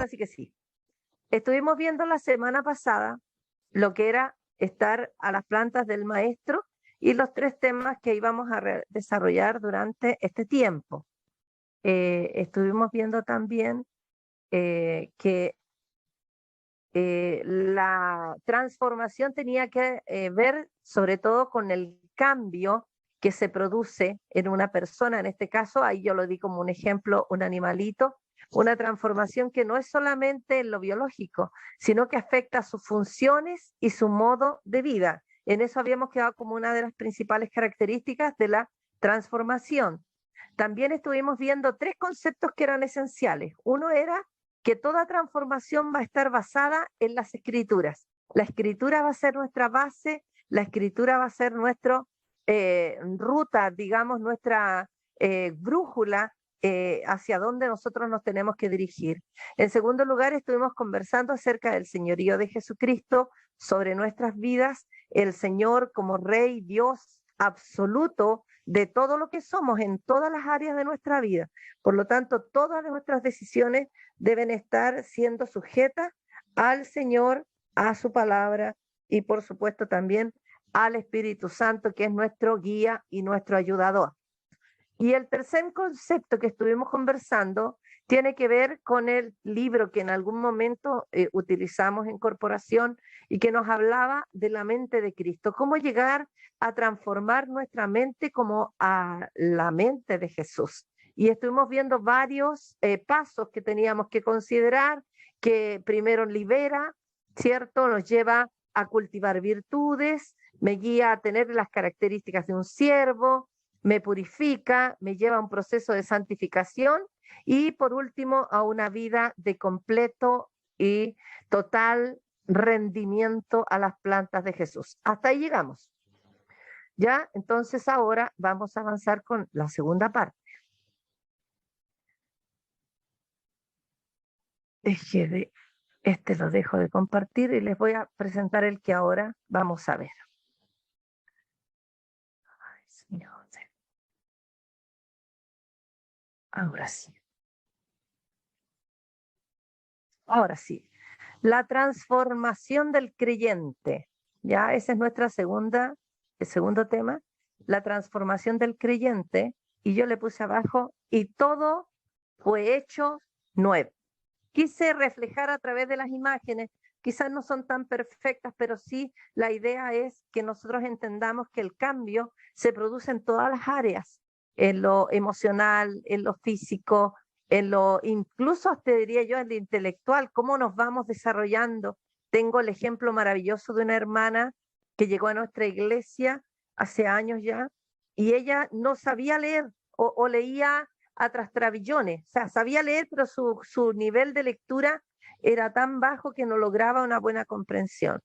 ahora sí que sí. Estuvimos viendo la semana pasada lo que era estar a las plantas del maestro y los 3 temas que íbamos a desarrollar durante este tiempo. Estuvimos viendo también que la transformación tenía que ver sobre todo con el cambio que se produce en una persona, en este caso, ahí yo lo di como un ejemplo, un animalito, una transformación que no es solamente en lo biológico, sino que afecta sus funciones y su modo de vida. En eso habíamos quedado como una de las principales características de la transformación. También estuvimos viendo 3 conceptos que eran esenciales. Uno era que toda transformación va a estar basada en las escrituras. La escritura va a ser nuestra base, la escritura va a ser nuestra ruta, digamos, nuestra brújula hacia dónde nosotros nos tenemos que dirigir. En segundo lugar, estuvimos conversando acerca del señorío de Jesucristo sobre nuestras vidas, el Señor como Rey, Dios absoluto de todo lo que somos en todas las áreas de nuestra vida. Por lo tanto, todas nuestras decisiones deben estar siendo sujetas al Señor, a su palabra y por supuesto también al Espíritu Santo, que es nuestro guía y nuestro ayudador. Y el tercer concepto que estuvimos conversando tiene que ver con el libro que en algún momento utilizamos en corporación y que nos hablaba de la mente de Cristo, cómo llegar a transformar nuestra mente como a la mente de Jesús. Y estuvimos viendo varios pasos que teníamos que considerar, que primero libera, ¿cierto? Nos lleva a cultivar virtudes, me guía a tener las características de un siervo, me purifica, me lleva a un proceso de santificación y por último a una vida de completo y total rendimiento a las plantas de Jesús. Hasta ahí llegamos. Ya, entonces ahora vamos a avanzar con la segunda parte. Este lo dejo de compartir y les voy a presentar el que ahora vamos a ver. Ay, Señor. Ahora sí. Ahora sí. La transformación del creyente. Ya, ese es el segundo tema. La transformación del creyente. Y yo le puse abajo, y todo fue hecho nuevo. Quise reflejar a través de las imágenes, quizás no son tan perfectas, pero sí la idea es que nosotros entendamos que el cambio se produce en todas las áreas, en lo emocional, en lo físico, incluso te diría yo, en lo intelectual, cómo nos vamos desarrollando. Tengo el ejemplo maravilloso de una hermana que llegó a nuestra iglesia hace años ya, y ella no sabía leer o leía a trastrabillones, o sea, sabía leer, pero su nivel de lectura era tan bajo que no lograba una buena comprensión.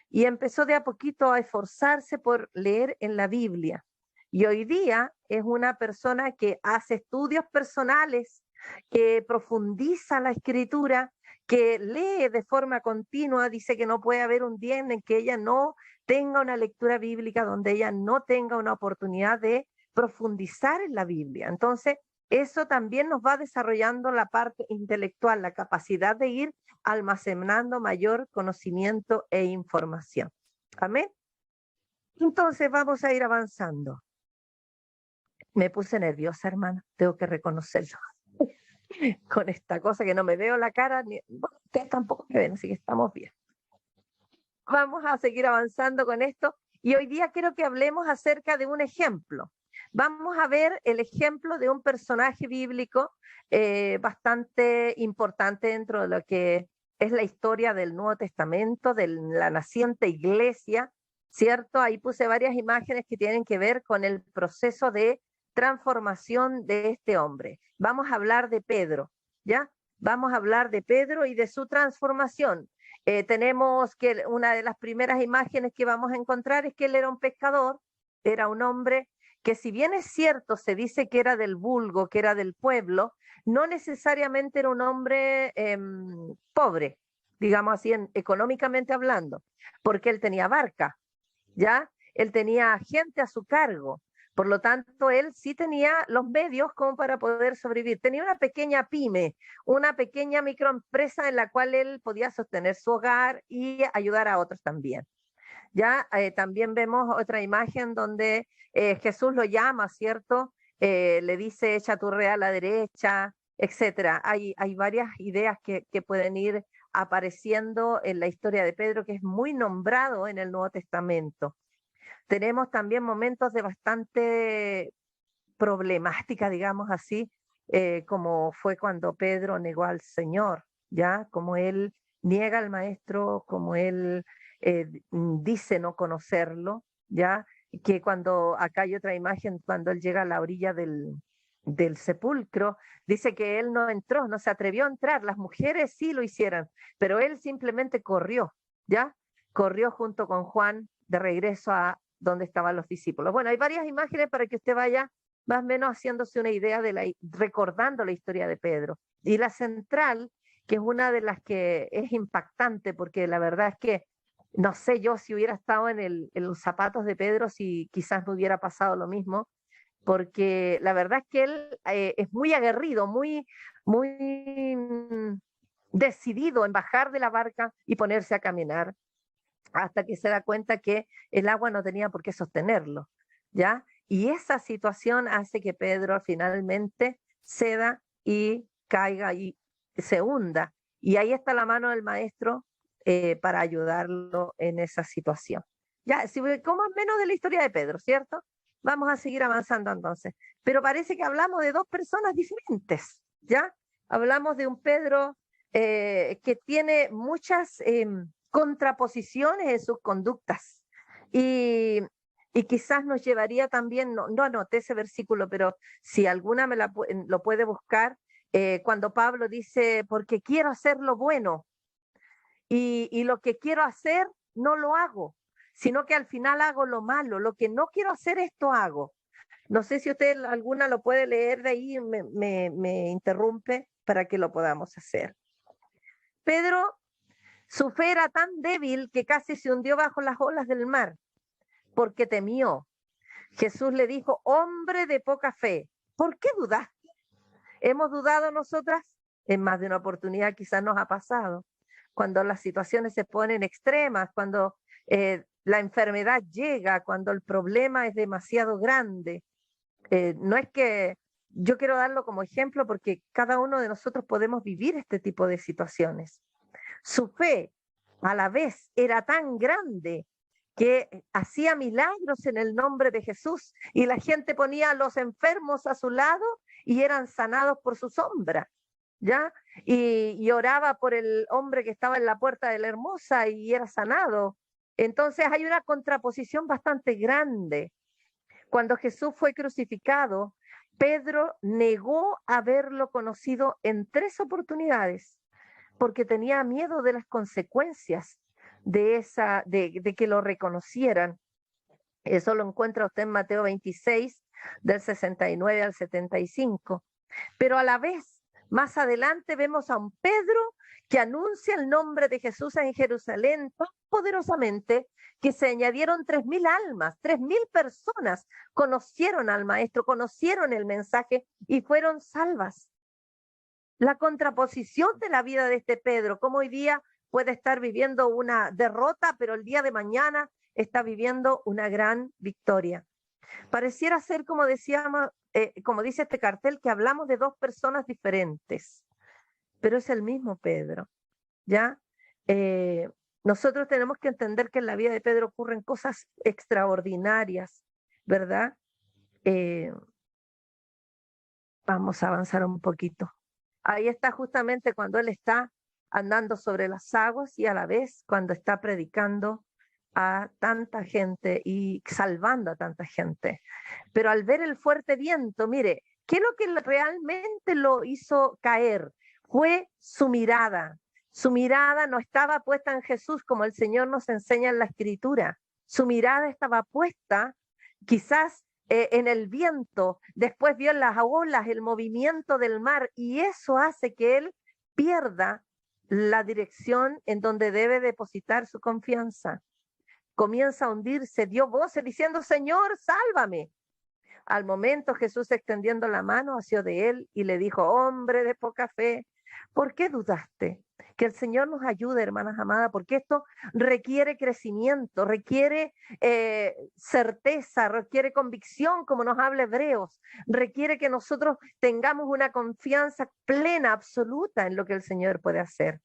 Y empezó de a poquito a esforzarse por leer en la Biblia. Y hoy día es una persona que hace estudios personales, que profundiza la escritura, que lee de forma continua, dice que no puede haber un día en el que ella no tenga una lectura bíblica, donde ella no tenga una oportunidad de profundizar en la Biblia. Entonces, eso también nos va desarrollando la parte intelectual, la capacidad de ir almacenando mayor conocimiento e información. Amén. Entonces vamos a ir avanzando. Me puse nerviosa, hermana, tengo que reconocerlo. Con esta cosa que no me veo la cara, bueno, ustedes tampoco me ven, así que estamos bien. Vamos a seguir avanzando con esto y hoy día quiero que hablemos acerca de un ejemplo. Vamos a ver el ejemplo de un personaje bíblico bastante importante dentro de lo que es la historia del Nuevo Testamento, de la naciente iglesia, ¿cierto? Ahí puse varias imágenes que tienen que ver con el proceso de transformación de este hombre. Vamos a hablar de Pedro, ¿ya? Vamos a hablar de Pedro y de su transformación. Tenemos que una de las primeras imágenes que vamos a encontrar es que él era un pescador, era un hombre que si bien es cierto, se dice que era del vulgo, que era del pueblo, no necesariamente era un hombre pobre, digamos así, económicamente hablando, porque él tenía barca, ¿ya? Él tenía gente a su cargo, Por lo tanto, él sí tenía los medios como para poder sobrevivir. Tenía una pequeña pyme, una pequeña microempresa en la cual él podía sostener su hogar y ayudar a otros también. Ya también vemos otra imagen donde Jesús lo llama, ¿cierto? Le dice, echa tu red a la derecha, etcétera. Hay varias ideas que pueden ir apareciendo en la historia de Pedro, que es muy nombrado en el Nuevo Testamento. Tenemos también momentos de bastante problemática, digamos así, como fue cuando Pedro negó al Señor, ¿ya? Como él niega al Maestro, como él dice no conocerlo, ¿ya? Que cuando, acá hay otra imagen, cuando él llega a la orilla del sepulcro, dice que él no entró, no se atrevió a entrar, las mujeres sí lo hicieron, pero él simplemente corrió, ¿ya? Corrió junto con Juan de regreso a donde estaban los discípulos. Bueno, hay varias imágenes para que usted vaya más o menos haciéndose una idea recordando la historia de Pedro. Y la central, que es una de las que es impactante, porque la verdad es que no sé yo si hubiera estado en los zapatos de Pedro, si quizás no hubiera pasado lo mismo, porque la verdad es que él es muy aguerrido, muy decidido en bajar de la barca y ponerse a caminar hasta que se da cuenta que el agua no tenía por qué sostenerlo, ¿ya? Y esa situación hace que Pedro finalmente ceda y caiga y se hunda. Y ahí está la mano del maestro para ayudarlo en esa situación. Ya, si como menos de la historia de Pedro, ¿cierto? Vamos a seguir avanzando entonces. Pero parece que hablamos de dos personas diferentes, ¿ya? Hablamos de un Pedro que tiene muchas contraposiciones en sus conductas. Y, y quizás nos llevaría también, no anoté ese versículo, pero si alguna lo puede buscar, cuando Pablo dice, porque quiero hacer lo bueno y lo que quiero hacer no lo hago, sino que al final hago lo malo, lo que no quiero hacer esto hago. No sé si usted alguna lo puede leer de ahí, me interrumpe para que lo podamos hacer. Pedro, su fe era tan débil que casi se hundió bajo las olas del mar, porque temió. Jesús le dijo, hombre de poca fe, ¿por qué dudaste? ¿Hemos dudado nosotras? En más de una oportunidad quizás nos ha pasado, cuando las situaciones se ponen extremas, cuando la enfermedad llega, cuando el problema es demasiado grande. No es que yo quiero darlo como ejemplo porque cada uno de nosotros podemos vivir este tipo de situaciones. Su fe a la vez era tan grande que hacía milagros en el nombre de Jesús y la gente ponía a los enfermos a su lado y eran sanados por su sombra, ¿ya? Y oraba por el hombre que estaba en la puerta de la hermosa y era sanado. Entonces hay una contraposición bastante grande. Cuando Jesús fue crucificado, Pedro negó haberlo conocido en 3 oportunidades porque tenía miedo de las consecuencias de que lo reconocieran. Eso lo encuentra usted en Mateo 26, del 69 al 75. Pero a la vez, más adelante vemos a un Pedro que anuncia el nombre de Jesús en Jerusalén tan poderosamente que se añadieron 3.000 almas, 3.000 personas conocieron al Maestro, conocieron el mensaje y fueron salvas. La contraposición de la vida de este Pedro, como hoy día puede estar viviendo una derrota, pero el día de mañana está viviendo una gran victoria. Pareciera ser, como decíamos, como dice este cartel, que hablamos de dos personas diferentes, pero es el mismo Pedro, ¿ya? Nosotros tenemos que entender que en la vida de Pedro ocurren cosas extraordinarias, ¿verdad? Vamos a avanzar un poquito. Ahí está justamente cuando él está andando sobre las aguas y a la vez cuando está predicando a tanta gente y salvando a tanta gente. Pero al ver el fuerte viento, mire, ¿qué es lo que realmente lo hizo caer? Fue su mirada. Su mirada no estaba puesta en Jesús como el Señor nos enseña en la Escritura. Su mirada estaba puesta quizás en el viento, después vio las olas, el movimiento del mar, y eso hace que él pierda la dirección en donde debe depositar su confianza. Comienza a hundirse, dio voces diciendo, Señor, sálvame. Al momento Jesús extendiendo la mano asió de él y le dijo, hombre de poca fe, ¿por qué dudaste? Que el Señor nos ayude, hermanas amadas, porque esto requiere crecimiento, requiere certeza, requiere convicción, como nos habla Hebreos, requiere que nosotros tengamos una confianza plena, absoluta en lo que el Señor puede hacer.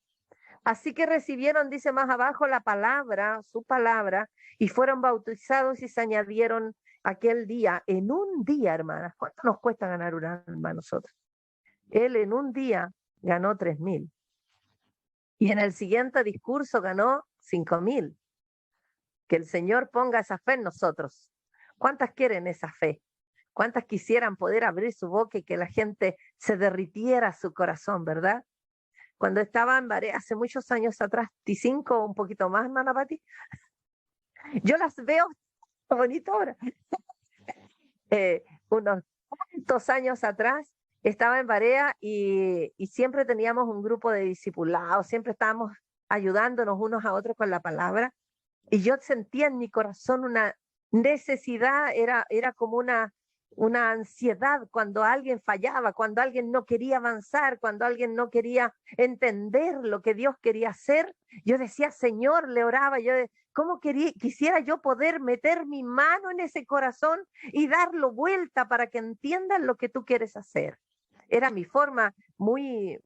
Así que recibieron, dice más abajo, la palabra, su palabra, y fueron bautizados y se añadieron aquel día, en un día, hermanas. ¿Cuánto nos cuesta ganar un alma a nosotros? Él en un día ganó 3.000. Y en el siguiente discurso ganó 5.000. Que el Señor ponga esa fe en nosotros. ¿Cuántas quieren esa fe? ¿Cuántas quisieran poder abrir su boca y que la gente se derritiera su corazón, verdad? Cuando estaba en Barea hace muchos años atrás, T5 o un poquito más, hermana Pati, yo las veo bonito ahora. Unos cuantos años atrás estaba en Barea y siempre teníamos un grupo de discipulados, siempre estábamos ayudándonos unos a otros con la palabra, y yo sentía en mi corazón una necesidad, era como una ansiedad cuando alguien fallaba, cuando alguien no quería avanzar, cuando alguien no quería entender lo que Dios quería hacer. Yo decía, Señor, le oraba, ¿cómo quisiera yo poder meter mi mano en ese corazón y darlo vuelta para que entiendan lo que tú quieres hacer? Era mi forma muy,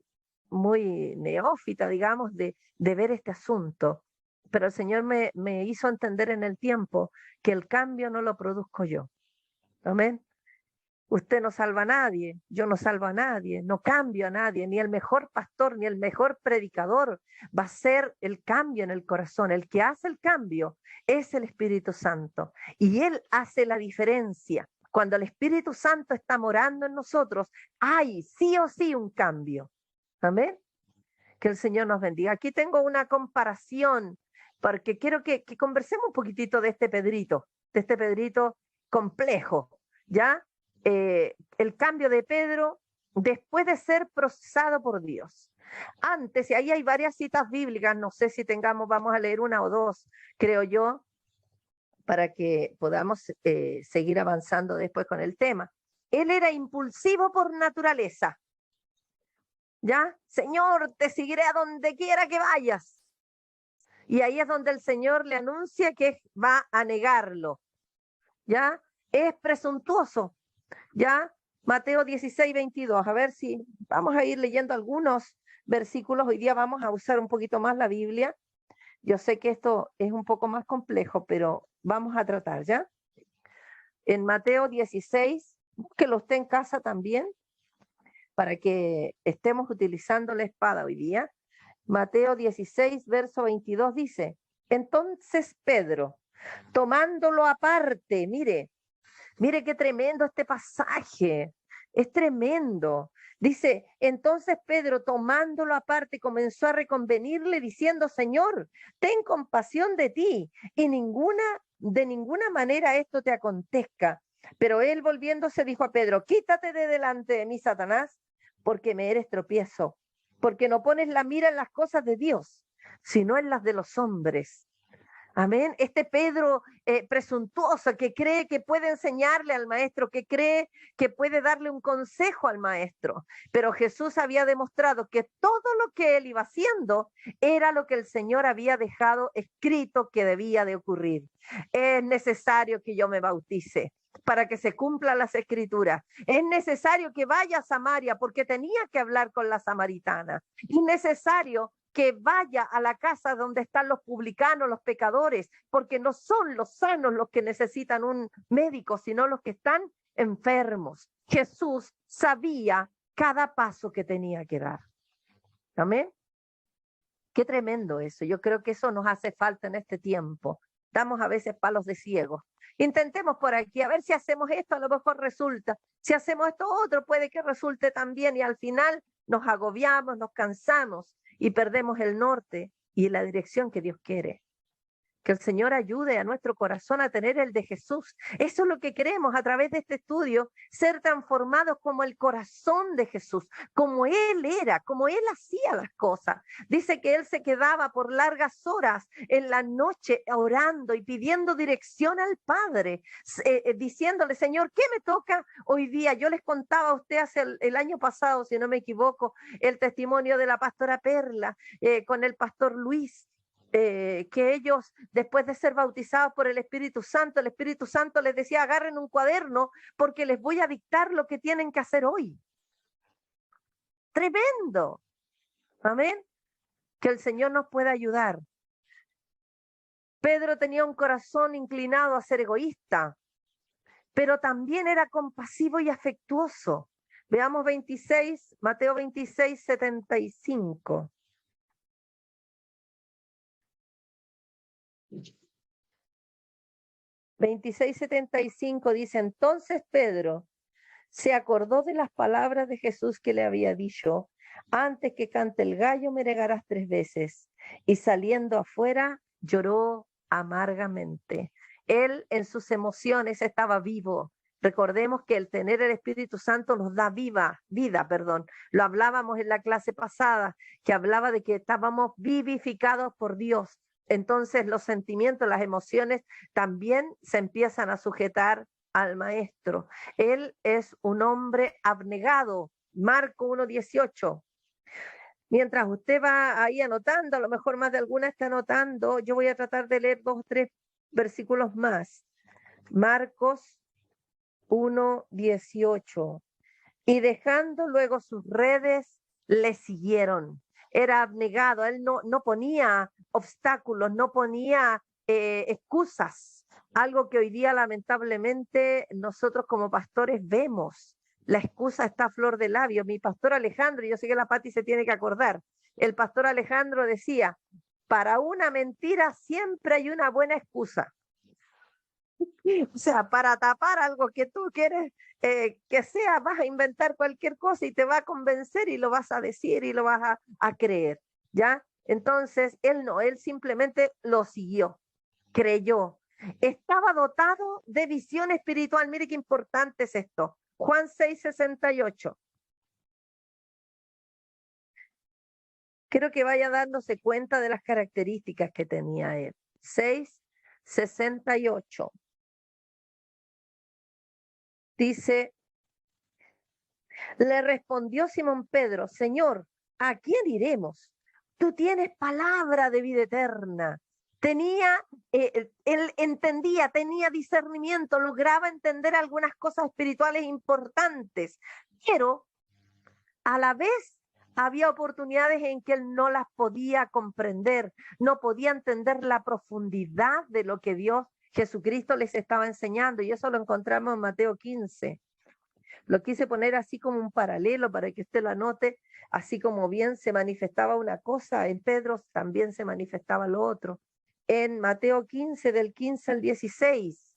muy neófita, digamos, de ver este asunto. Pero el Señor me hizo entender en el tiempo que el cambio no lo produzco yo. Amén. Usted no salva a nadie, yo no salvo a nadie, no cambio a nadie, ni el mejor pastor, ni el mejor predicador va a ser el cambio en el corazón. El que hace el cambio es el Espíritu Santo y Él hace la diferencia. Cuando el Espíritu Santo está morando en nosotros, hay sí o sí un cambio. Amén. Que el Señor nos bendiga. Aquí tengo una comparación porque quiero que conversemos un poquitito de este Pedrito complejo, ¿ya? El cambio de Pedro después de ser procesado por Dios. Antes, y ahí hay varias citas bíblicas, no sé si vamos a leer una o dos, creo yo, para que podamos seguir avanzando después con el tema. Él era impulsivo por naturaleza. ¿Ya? Señor, te seguiré a donde quiera que vayas. Y ahí es donde el Señor le anuncia que va a negarlo. ¿Ya? Es presuntuoso. ¿Ya? Mateo 16, 22. A ver si vamos a ir leyendo algunos versículos. Hoy día vamos a usar un poquito más la Biblia. Yo sé que esto es un poco más complejo, pero vamos a tratar, ¿ya? En Mateo 16, búsquelo usted en casa también, para que estemos utilizando la espada hoy día. Mateo 16, verso 22 dice, entonces Pedro, tomándolo aparte, mire qué tremendo este pasaje, es tremendo. Dice, entonces Pedro, tomándolo aparte, comenzó a reconvenirle diciendo, Señor, ten compasión de ti y de ninguna manera esto te acontezca. Pero él volviéndose dijo a Pedro, quítate de delante de mí, Satanás, porque me eres tropiezo, porque no pones la mira en las cosas de Dios, sino en las de los hombres. Amén. Este Pedro presuntuoso que cree que puede enseñarle al maestro, que cree que puede darle un consejo al maestro. Pero Jesús había demostrado que todo lo que él iba haciendo era lo que el Señor había dejado escrito que debía de ocurrir. Es necesario que yo me bautice para que se cumplan las escrituras. Es necesario que vaya a Samaria porque tenía que hablar con la samaritana. Es necesario que vaya a la casa donde están los publicanos, los pecadores, porque no son los sanos los que necesitan un médico, sino los que están enfermos. Jesús sabía cada paso que tenía que dar. Amén. Qué tremendo eso. Yo creo que eso nos hace falta en este tiempo. Damos a veces palos de ciego. Intentemos por aquí, a ver si hacemos esto, a lo mejor resulta. Si hacemos esto otro, puede que resulte también y al final nos agobiamos, nos cansamos y perdemos el norte y la dirección que Dios quiere. Que el Señor ayude a nuestro corazón a tener el de Jesús. Eso es lo que queremos a través de este estudio, ser transformados como el corazón de Jesús, como Él era, como Él hacía las cosas. Dice que Él se quedaba por largas horas en la noche orando y pidiendo dirección al Padre, diciéndole, Señor, ¿qué me toca hoy día? Yo les contaba a usted hace el año pasado, si no me equivoco, el testimonio de la pastora Perla con el pastor Luis. Que ellos, después de ser bautizados por el Espíritu Santo les decía, agarren un cuaderno porque les voy a dictar lo que tienen que hacer hoy. Tremendo. Amén. Que el Señor nos pueda ayudar. Pedro tenía un corazón inclinado a ser egoísta, pero también era compasivo y afectuoso. Veamos Mateo 26, 75. 26:75 dice, entonces Pedro se acordó de las palabras de Jesús que le había dicho, antes que cante el gallo me negarás 3 veces. Y saliendo afuera lloró amargamente. Él en sus emociones estaba vivo. Recordemos que el tener el Espíritu Santo nos da vida. Lo hablábamos en la clase pasada, que hablaba de que estábamos vivificados por Dios. Entonces los sentimientos, las emociones también se empiezan a sujetar al maestro. Él es un hombre abnegado. Marco 1:18. Mientras usted va ahí anotando, a lo mejor más de alguna está anotando, yo voy a tratar de leer 2 o 3 versículos más. Marcos 1:18. Y dejando luego sus redes, le siguieron. Era abnegado, él no ponía obstáculos, no ponía excusas. Algo que hoy día lamentablemente nosotros como pastores vemos. La excusa está a flor de labios. Mi pastor Alejandro, yo sé que la Pati se tiene que acordar, el pastor Alejandro decía, para una mentira siempre hay una buena excusa. O sea, para tapar algo que tú quieres que sea, vas a inventar cualquier cosa y te va a convencer y lo vas a decir y lo vas a creer, ¿ya? Entonces, él simplemente lo siguió, creyó. Estaba dotado de visión espiritual. Mire qué importante es esto. Juan 6:68. Quiero que vaya dándose cuenta de las características que tenía él. 6:68. Dice, le respondió Simón Pedro, Señor, ¿a quién iremos? Tú tienes palabra de vida eterna. Él entendía, tenía discernimiento, lograba entender algunas cosas espirituales importantes, pero a la vez había oportunidades en que él no las podía comprender, no podía entender la profundidad de lo que Dios, Jesucristo les estaba enseñando, y eso lo encontramos en Mateo 15. Lo quise poner así como un paralelo para que usted lo anote, así como bien se manifestaba una cosa, en Pedro también se manifestaba lo otro. En Mateo 15, del 15 al 16.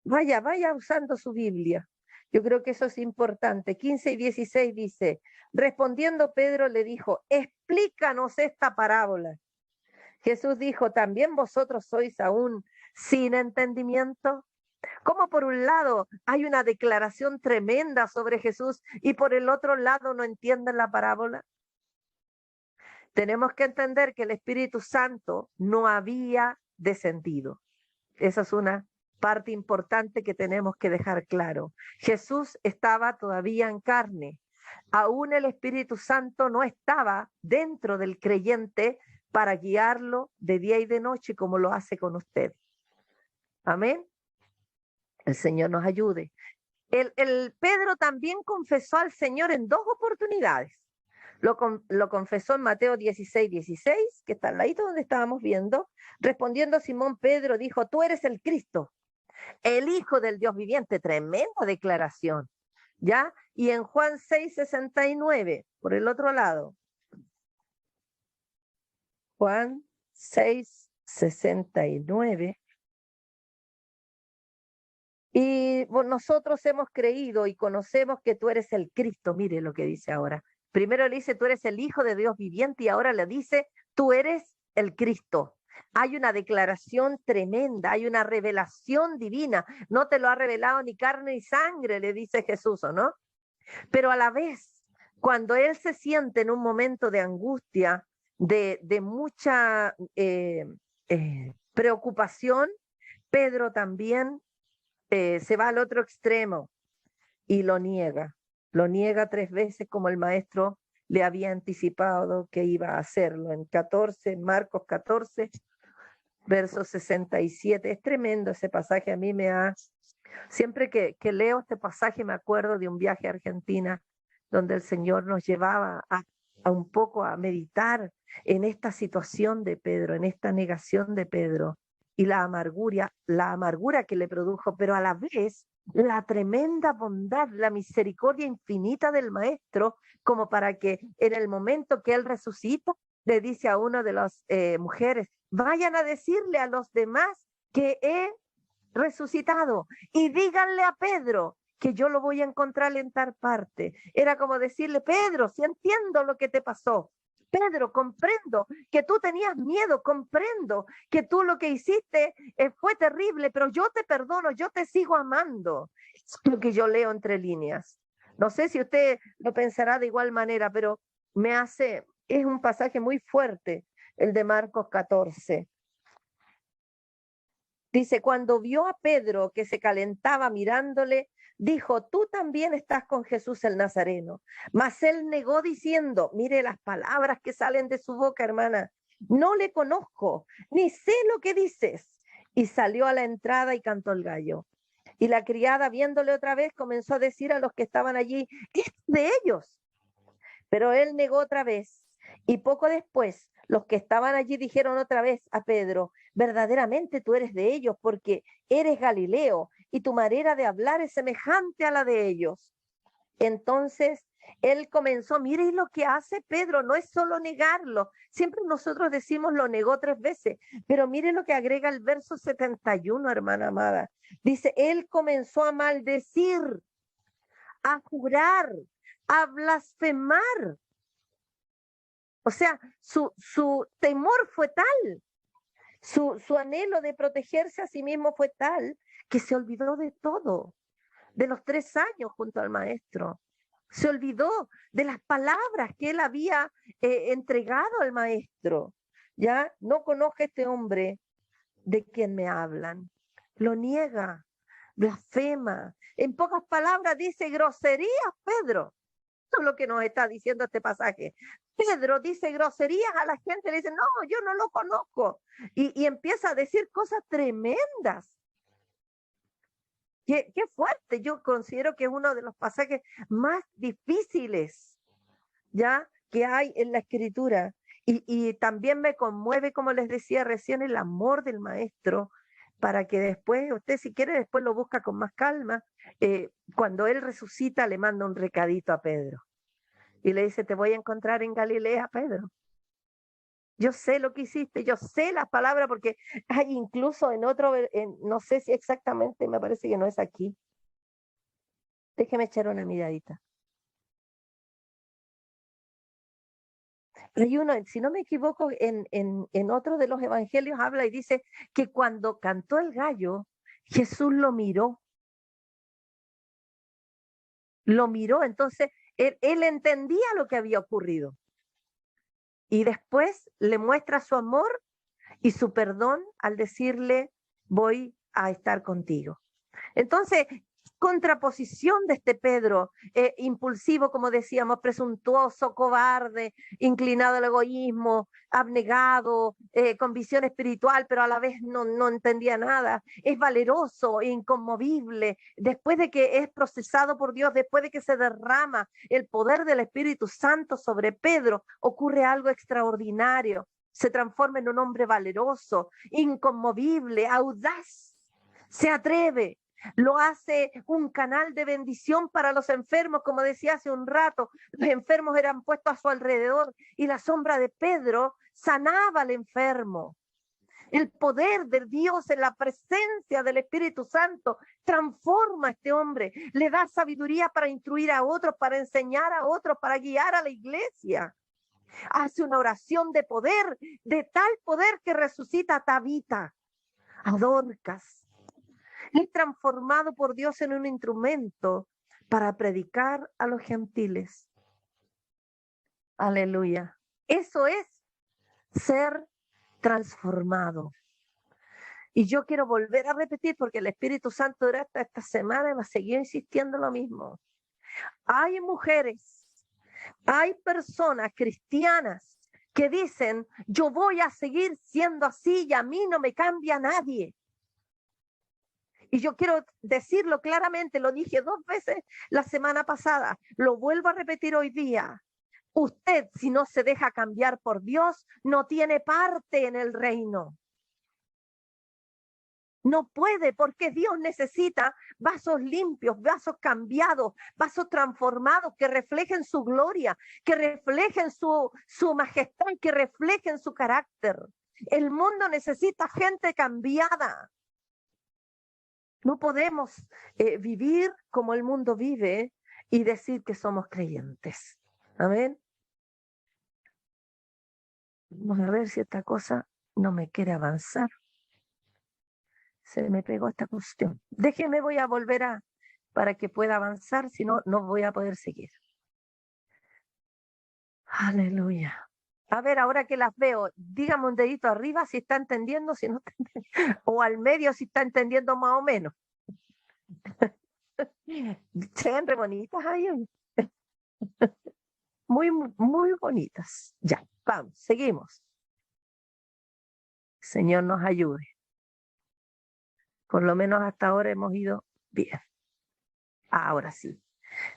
Vaya usando su Biblia. Yo creo que eso es importante. 15 y 16 dice, respondiendo Pedro le dijo, explícanos esta parábola. Jesús dijo, ¿también vosotros sois aún sin entendimiento? Como por un lado hay una declaración tremenda sobre Jesús y por el otro lado no entienden la parábola. Tenemos que entender que el Espíritu Santo no había descendido. Esa es una parte importante que tenemos que dejar claro. Jesús estaba todavía en carne. Aún el Espíritu Santo no estaba dentro del creyente para guiarlo de día y de noche como lo hace con usted. Amén. El Señor nos ayude. El Pedro también confesó al Señor en 2 oportunidades. Lo confesó en Mateo 16:16, que está al ladito donde estábamos viendo. Respondiendo Simón Pedro dijo, tú eres el Cristo, el Hijo del Dios viviente. Tremenda declaración, ¿ya? Y en Juan 6:69, por el otro lado. Juan 6:69. Y nosotros hemos creído y conocemos que tú eres el Cristo. Mire lo que dice ahora. Primero le dice, tú eres el Hijo de Dios viviente, y ahora le dice, tú eres el Cristo. Hay una declaración tremenda, hay una revelación divina. No te lo ha revelado ni carne ni sangre, le dice Jesús, ¿o no? Pero a la vez, cuando él se siente en un momento de angustia, de mucha preocupación, Pedro también se va al otro extremo y lo niega. Lo niega 3 veces como el maestro le había anticipado que iba a hacerlo. En Marcos 14, verso 67. Es tremendo ese pasaje. A mí siempre que leo este pasaje me acuerdo de un viaje a Argentina donde el Señor nos llevaba a un poco a meditar en esta situación de Pedro, en esta negación de Pedro y la amargura que le produjo, pero a la vez la tremenda bondad, la misericordia infinita del Maestro, como para que en el momento que él resucita, le dice a una de las mujeres, vayan a decirle a los demás que he resucitado y díganle a Pedro que yo lo voy a encontrar en tal parte. Era como decirle, Pedro, si entiendo lo que te pasó. Pedro, comprendo que tú tenías miedo, comprendo que tú lo que hiciste fue terrible, pero yo te perdono, yo te sigo amando. Es lo que yo leo entre líneas. No sé si usted lo pensará de igual manera, pero es un pasaje muy fuerte, el de Marcos 14. Dice, cuando vio a Pedro que se calentaba mirándole, dijo, tú también estás con Jesús el Nazareno. Mas él negó diciendo, mire las palabras que salen de su boca, hermana, no le conozco, ni sé lo que dices. Y salió a la entrada y cantó el gallo. Y la criada, viéndole otra vez, comenzó a decir a los que estaban allí, es de ellos. Pero él negó otra vez. Y poco después, los que estaban allí dijeron otra vez a Pedro, verdaderamente tú eres de ellos porque eres Galileo y tu manera de hablar es semejante a la de ellos. Entonces él comenzó, mire lo que hace Pedro, no es solo negarlo. Siempre nosotros decimos lo negó 3 veces, pero mire lo que agrega el verso 71, hermana amada. Dice, él comenzó a maldecir, a jurar, a blasfemar. O sea, su temor fue tal, su anhelo de protegerse a sí mismo fue tal, que se olvidó de todo, de los 3 años junto al maestro. Se olvidó de las palabras que él había entregado al maestro. Ya no conozco a este hombre de quien me hablan. Lo niega, blasfema. En pocas palabras dice groserías, Pedro. Eso es lo que nos está diciendo este pasaje. Pedro dice groserías a la gente, le dice, no, yo no lo conozco. Y empieza a decir cosas tremendas. Qué fuerte. Yo considero que es uno de los pasajes más difíciles ya que hay en la Escritura. Y también me conmueve, como les decía recién, el amor del maestro, para que después, usted si quiere, después lo busca con más calma. Cuando él resucita, le manda un recadito a Pedro. Y le dice, te voy a encontrar en Galilea, Pedro. Yo sé lo que hiciste, yo sé las palabras, porque hay incluso no sé si exactamente, me parece que no es aquí. Déjeme echar una miradita. Hay uno, si no me equivoco, en otro de los evangelios habla y dice que cuando cantó el gallo, Jesús lo miró. Lo miró, entonces él entendía lo que había ocurrido. Y después le muestra su amor y su perdón al decirle, voy a estar contigo. Entonces, contraposición de este Pedro, impulsivo, como decíamos, presuntuoso, cobarde, inclinado al egoísmo, abnegado, con visión espiritual, pero a la vez no entendía nada, es valeroso, inconmovible, después de que es procesado por Dios, después de que se derrama el poder del Espíritu Santo sobre Pedro, ocurre algo extraordinario, se transforma en un hombre valeroso, inconmovible, audaz, se atreve, lo hace un canal de bendición para los enfermos, como decía hace un rato, los enfermos eran puestos a su alrededor y la sombra de Pedro sanaba al enfermo. El poder de Dios en la presencia del Espíritu Santo transforma a este hombre, le da sabiduría para instruir a otros, para enseñar a otros, para guiar a la iglesia. Hace una oración de poder, de tal poder que resucita a Tabita, a Dorcas. Es transformado por Dios en un instrumento para predicar a los gentiles. Aleluya. Eso es ser transformado. Y yo quiero volver a repetir, porque el Espíritu Santo durante esta semana va a seguir insistiendo lo mismo. Hay mujeres, hay personas cristianas que dicen, yo voy a seguir siendo así y a mí no me cambia nadie. Y yo quiero decirlo claramente, lo dije 2 veces la semana pasada, lo vuelvo a repetir hoy día. Usted, si no se deja cambiar por Dios, no tiene parte en el reino. No puede, porque Dios necesita vasos limpios, vasos cambiados, vasos transformados que reflejen su gloria, que reflejen su majestad, que reflejen su carácter. El mundo necesita gente cambiada. No podemos vivir como el mundo vive y decir que somos creyentes. Amén. Vamos a ver si esta cosa no me quiere avanzar. Se me pegó esta cuestión. Déjeme, voy a volver para que pueda avanzar, si no, no voy a poder seguir. Aleluya. A ver, ahora que las veo, dígame un dedito arriba si está entendiendo, si no está entendiendo, o al medio si está entendiendo más o menos. Se ven re bonitas ahí. Muy, muy bonitas. Ya, vamos, seguimos. Señor nos ayude. Por lo menos hasta ahora hemos ido bien. Ahora sí.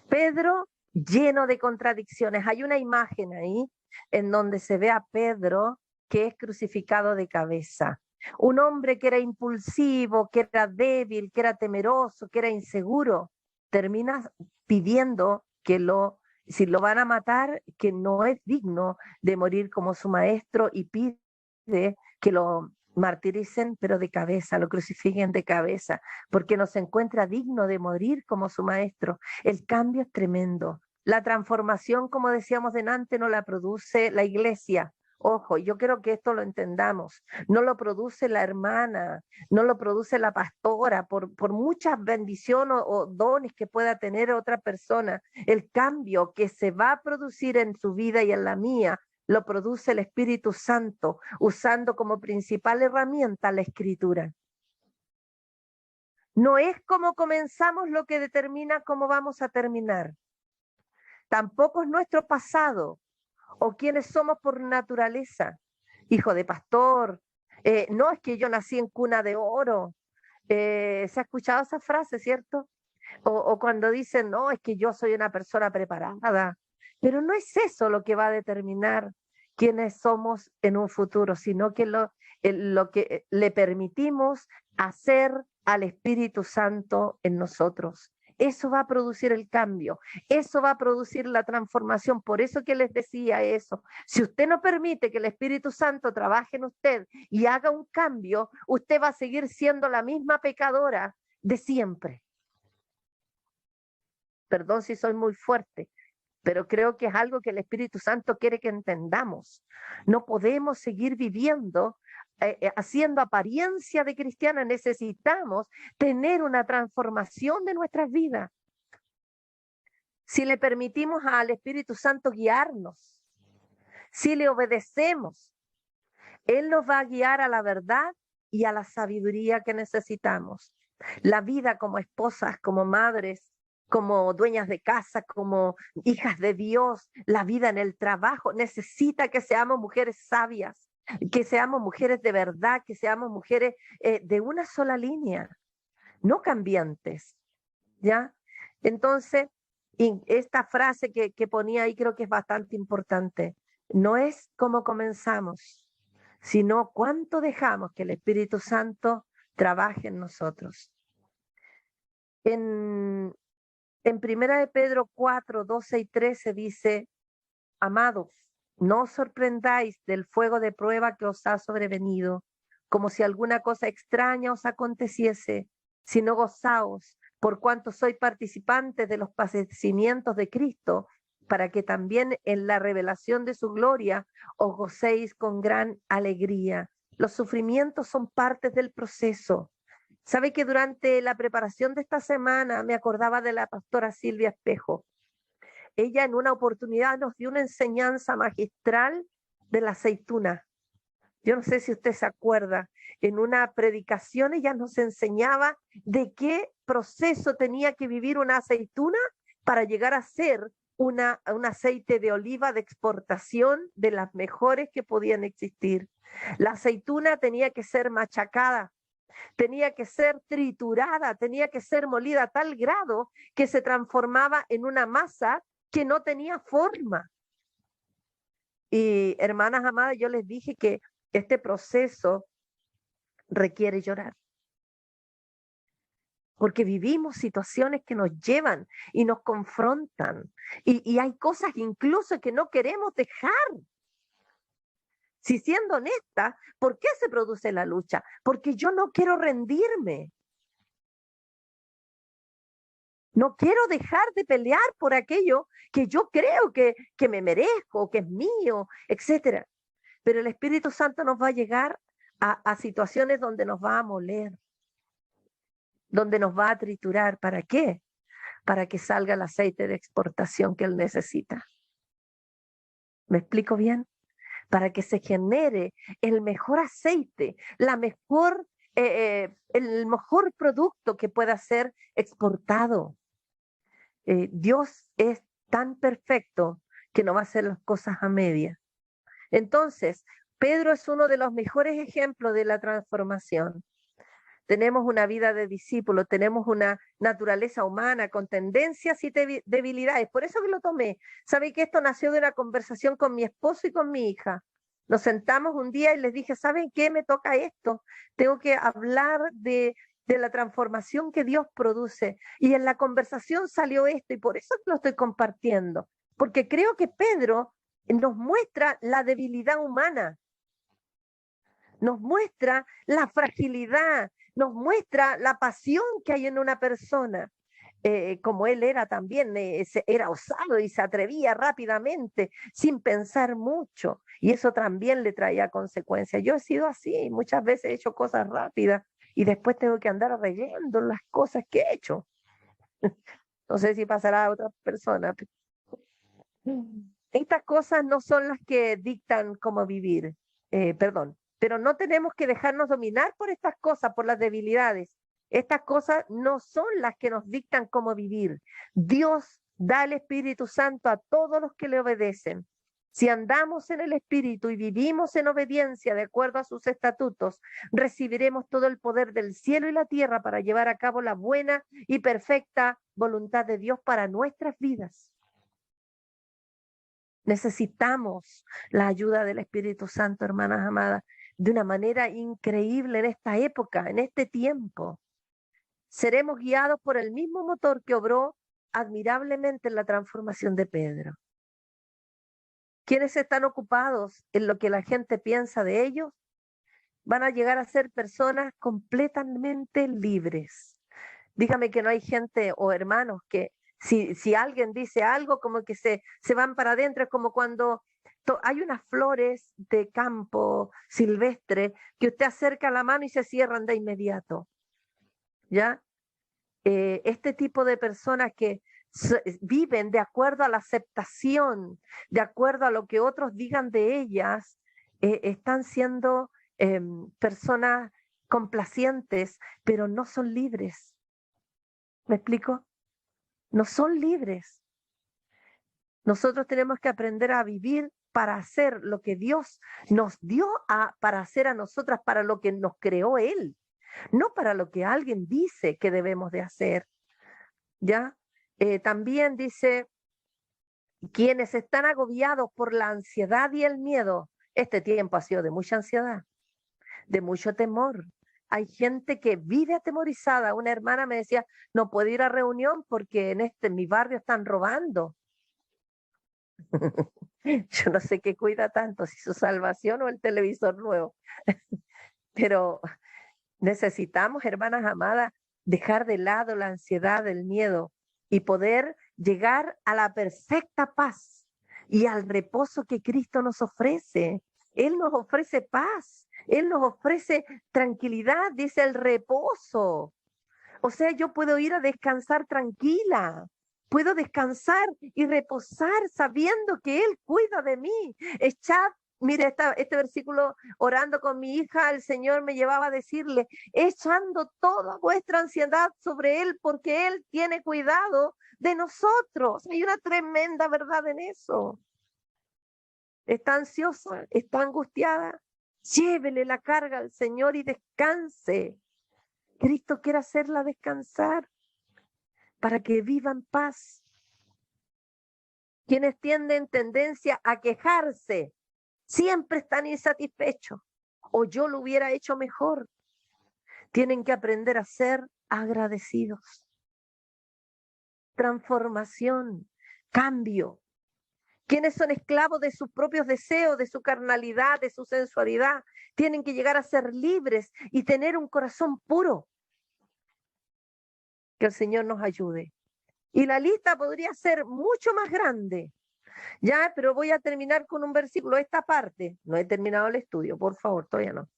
Pedro lleno de contradicciones. Hay una imagen ahí en donde se ve a Pedro que es crucificado de cabeza. Un hombre que era impulsivo, que era débil, que era temeroso, que era inseguro, termina pidiendo que si lo van a matar, que no es digno de morir como su maestro, y pide que lo martiricen, pero de cabeza, lo crucifiquen de cabeza, porque no se encuentra digno de morir como su maestro. El cambio es tremendo. La transformación, como decíamos delante, no la produce la iglesia. Ojo, yo quiero que esto lo entendamos. No lo produce la hermana, no lo produce la pastora, por muchas bendiciones o dones que pueda tener otra persona. El cambio que se va a producir en su vida y en la mía lo produce el Espíritu Santo, usando como principal herramienta la Escritura. No es cómo comenzamos lo que determina cómo vamos a terminar. Tampoco es nuestro pasado o quienes somos por naturaleza. Hijo de pastor, no es que yo nací en cuna de oro. Se ha escuchado esa frase, ¿cierto? O cuando dicen, no, es que yo soy una persona preparada. Pero no es eso lo que va a determinar quiénes somos en un futuro, sino que lo que le permitimos hacer al Espíritu Santo en nosotros. Eso va a producir el cambio, eso va a producir la transformación. Por eso que les decía eso. Si usted no permite que el Espíritu Santo trabaje en usted y haga un cambio, usted va a seguir siendo la misma pecadora de siempre. Perdón si soy muy fuerte, pero creo que es algo que el Espíritu Santo quiere que entendamos. No podemos seguir viviendo haciendo apariencia de cristiana. Necesitamos tener una transformación de nuestras vidas. Si le permitimos al Espíritu Santo guiarnos, si le obedecemos, Él nos va a guiar a la verdad y a la sabiduría que necesitamos. La vida como esposas, como madres, como dueñas de casa, como hijas de Dios, la vida en el trabajo, necesita que seamos mujeres sabias, que seamos mujeres de verdad, que seamos mujeres de una sola línea, no cambiantes, ¿ya? Entonces, esta frase que ponía ahí creo que es bastante importante. No es cómo comenzamos, sino cuánto dejamos que el Espíritu Santo trabaje en nosotros. En 1 de Pedro 4, 12 y 13 dice, amados, no os sorprendáis del fuego de prueba que os ha sobrevenido, como si alguna cosa extraña os aconteciese, sino gozaos, por cuanto sois participantes de los padecimientos de Cristo, para que también en la revelación de su gloria os gocéis con gran alegría. Los sufrimientos son partes del proceso. ¿Sabe que durante la preparación de esta semana me acordaba de la pastora Silvia Espejo? Ella en una oportunidad nos dio una enseñanza magistral de la aceituna. Yo no sé si usted se acuerda, en una predicación ella nos enseñaba de qué proceso tenía que vivir una aceituna para llegar a ser un aceite de oliva de exportación de las mejores que podían existir. La aceituna tenía que ser machacada, tenía que ser triturada, tenía que ser molida a tal grado que se transformaba en una masa que no tenía forma. Y hermanas amadas, yo les dije que este proceso requiere llorar, porque vivimos situaciones que nos llevan y nos confrontan, y hay cosas incluso que no queremos dejar. Si siendo honesta, ¿por qué se produce la lucha? Porque yo no quiero rendirme. No quiero dejar de pelear por aquello que yo creo que me merezco, que es mío, etcétera. Pero el Espíritu Santo nos va a llegar a situaciones donde nos va a moler, donde nos va a triturar. ¿Para qué? Para que salga el aceite de exportación que Él necesita. ¿Me explico bien? Para que se genere el mejor aceite, el mejor producto que pueda ser exportado. Dios es tan perfecto que no va a hacer las cosas a medias. Entonces, Pedro es uno de los mejores ejemplos de la transformación. Tenemos una vida de discípulo, tenemos una naturaleza humana con tendencias y debilidades. Por eso que lo tomé. Sabe que esto nació de una conversación con mi esposo y con mi hija. Nos sentamos un día y les dije, ¿saben qué? Me toca esto. Tengo que hablar de la transformación que Dios produce. Y en la conversación salió esto y por eso lo estoy compartiendo. Porque creo que Pedro nos muestra la debilidad humana, nos muestra la fragilidad, nos muestra la pasión que hay en una persona. Como él era también, era osado y se atrevía rápidamente, sin pensar mucho, y eso también le traía consecuencias. Yo he sido así, muchas veces he hecho cosas rápidas y después tengo que andar arreglando las cosas que he hecho. No sé si pasará a otras personas. Estas cosas no son las que dictan cómo vivir, perdón, pero no tenemos que dejarnos dominar por estas cosas, por las debilidades. Estas cosas no son las que nos dictan cómo vivir. Dios da el Espíritu Santo a todos los que le obedecen. Si andamos en el Espíritu y vivimos en obediencia de acuerdo a sus estatutos, recibiremos todo el poder del cielo y la tierra para llevar a cabo la buena y perfecta voluntad de Dios para nuestras vidas. Necesitamos la ayuda del Espíritu Santo, hermanas amadas, de una manera increíble en esta época, en este tiempo. Seremos guiados por el mismo motor que obró admirablemente en la transformación de Pedro. Quienes están ocupados en lo que la gente piensa de ellos van a llegar a ser personas completamente libres. Dígame que no hay gente o hermanos que si alguien dice algo como que se van para adentro, es como cuando hay unas flores de campo silvestre que usted acerca la mano y se cierran de inmediato. ¿Ya? Este tipo de personas que viven de acuerdo a la aceptación, de acuerdo a lo que otros digan de ellas, están siendo personas complacientes, pero no son libres. ¿Me explico? No son libres. Nosotros tenemos que aprender a vivir para hacer lo que Dios nos dio para hacer a nosotras, para lo que nos creó Él, no para lo que alguien dice que debemos de hacer. ¿Ya? También dice, quienes están agobiados por la ansiedad y el miedo, este tiempo ha sido de mucha ansiedad, de mucho temor. Hay gente que vive atemorizada. Una hermana me decía, no puedo ir a reunión porque en mi barrio están robando. Yo no sé qué cuida tanto, si su salvación o el televisor nuevo. Pero necesitamos, hermanas amadas, dejar de lado la ansiedad, el miedo y poder llegar a la perfecta paz y al reposo que Cristo nos ofrece. Él nos ofrece paz, Él nos ofrece tranquilidad, dice el reposo. O sea, yo puedo ir a descansar tranquila. Puedo descansar y reposar sabiendo que Él cuida de mí. Echad, mire, este versículo, orando con mi hija, el Señor me llevaba a decirle, echando toda vuestra ansiedad sobre Él, porque Él tiene cuidado de nosotros. Hay una tremenda verdad en eso. Está ansiosa, está angustiada. Llévele la carga al Señor y descanse. Cristo quiere hacerla descansar para que viva en paz. Quienes tienden tendencia a quejarse siempre están insatisfechos. O yo lo hubiera hecho mejor. Tienen que aprender a ser agradecidos. Transformación, cambio. Quienes son esclavos de sus propios deseos, de su carnalidad, de su sensualidad, tienen que llegar a ser libres y tener un corazón puro. Que el Señor nos ayude. Y la lista podría ser mucho más grande. Ya, pero voy a terminar con un versículo. Esta parte, no he terminado el estudio, por favor, todavía no.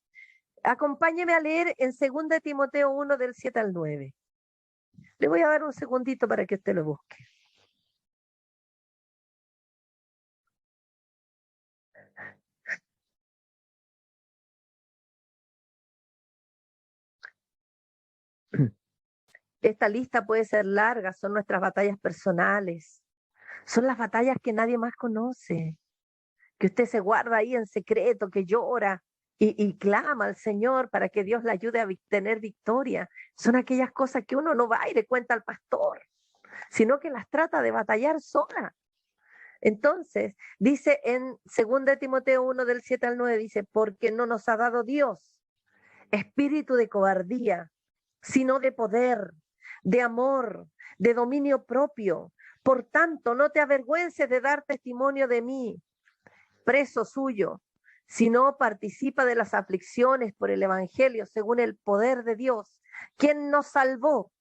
Acompáñeme a leer en 2 Timoteo 1 del 7 al 9. Le voy a dar un segundito para que usted lo busque. Esta lista puede ser larga, son nuestras batallas personales, son las batallas que nadie más conoce, que usted se guarda ahí en secreto, que llora y clama al Señor para que Dios le ayude a tener victoria. Son aquellas cosas que uno no va y le cuenta al pastor, sino que las trata de batallar sola. Entonces, dice en 2 Timoteo 1 del 7 al 9, dice, porque no nos ha dado Dios espíritu de cobardía, sino de poder, de amor, de dominio propio. Por tanto, no te avergüences de dar testimonio de mí, preso suyo, sino participa de las aflicciones por el Evangelio según el poder de Dios, quien nos salvó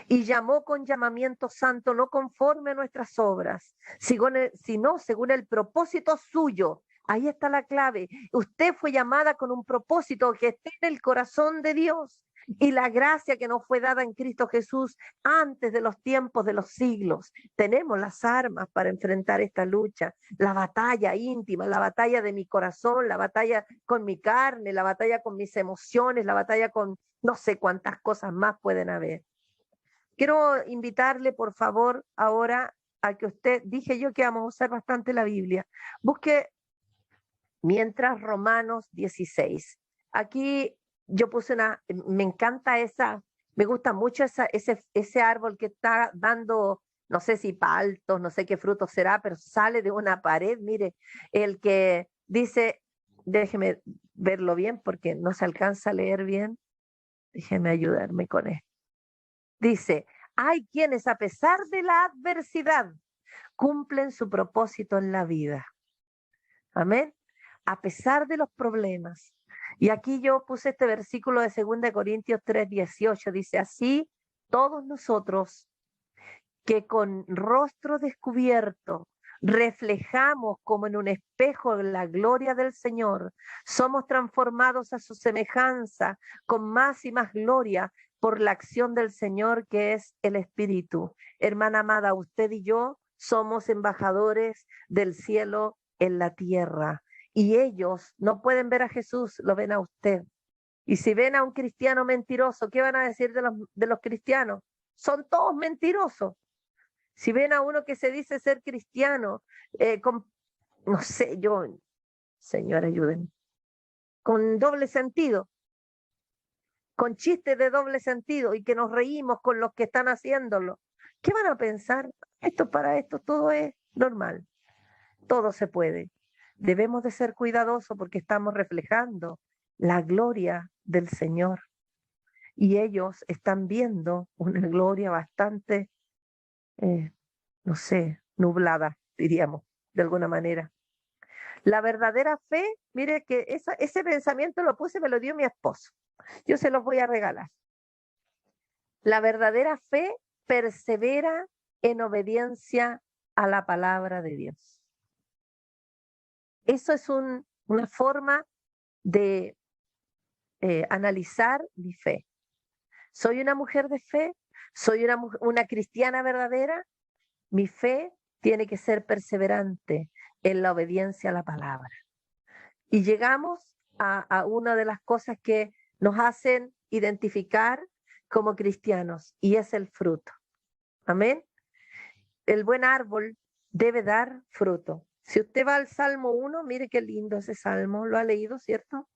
y llamó con llamamiento santo, no conforme a nuestras obras, sino según el propósito suyo. Ahí está la clave. Usted fue llamada con un propósito que esté en el corazón de Dios y la gracia que nos fue dada en Cristo Jesús antes de los tiempos de los siglos. Tenemos las armas para enfrentar esta lucha, la batalla íntima, la batalla de mi corazón, la batalla con mi carne, la batalla con mis emociones, la batalla con no sé cuántas cosas más pueden haber. Quiero invitarle, por favor, ahora a que usted, dije yo que vamos a usar bastante la Biblia, busque mientras Romanos 16. Aquí yo puse me encanta me gusta mucho ese árbol que está dando, no sé si paltos, no sé qué fruto será, pero sale de una pared, mire, el que dice, déjeme verlo bien porque no se alcanza a leer bien, déjeme ayudarme con esto. Dice, hay quienes a pesar de la adversidad cumplen su propósito en la vida. Amén. A pesar de los problemas. Y aquí yo puse este versículo de 2 Corintios 3:18. Dice, así todos nosotros que con rostro descubierto reflejamos como en un espejo la gloria del Señor, somos transformados a su semejanza con más y más gloria por la acción del Señor que es el Espíritu. Hermana amada, usted y yo somos embajadores del cielo en la tierra y ellos no pueden ver a Jesús, lo ven a usted. Y si ven a un cristiano mentiroso, ¿qué van a decir de los cristianos? Son todos mentirosos. Si ven a uno que se dice ser cristiano, no sé, Señor, ayúdenme, con doble sentido, con chistes de doble sentido y que nos reímos con los que están haciéndolo, ¿qué van a pensar? Para esto todo es normal, todo se puede. Debemos de ser cuidadosos porque estamos reflejando la gloria del Señor y ellos están viendo una gloria bastante no sé, nublada, diríamos, de alguna manera. La verdadera fe, mire que ese pensamiento lo puse, me lo dio mi esposo. Yo se los voy a regalar. La verdadera fe persevera en obediencia a la palabra de Dios. Eso es una forma de analizar mi fe. ¿Soy una mujer de fe? ¿Soy una cristiana verdadera? Mi fe tiene que ser perseverante en la obediencia a la palabra. Y llegamos a una de las cosas que nos hacen identificar como cristianos, y es el fruto. Amén. El buen árbol debe dar fruto. Si usted va al Salmo 1, mire qué lindo ese Salmo, lo ha leído, ¿cierto?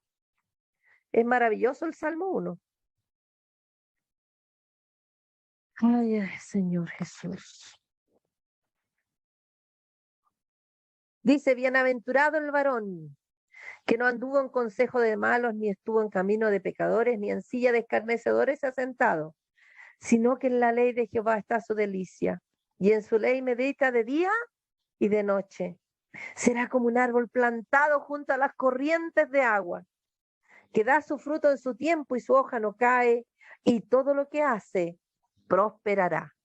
Es maravilloso el Salmo 1. Ay, Señor Jesús. Dice, bienaventurado el varón que no anduvo en consejo de malos, ni estuvo en camino de pecadores, ni en silla de escarnecedores asentado, sino que en la ley de Jehová está su delicia, y en su ley medita de día y de noche. Será como un árbol plantado junto a las corrientes de agua, que da su fruto en su tiempo y su hoja no cae, y todo lo que hace prosperará.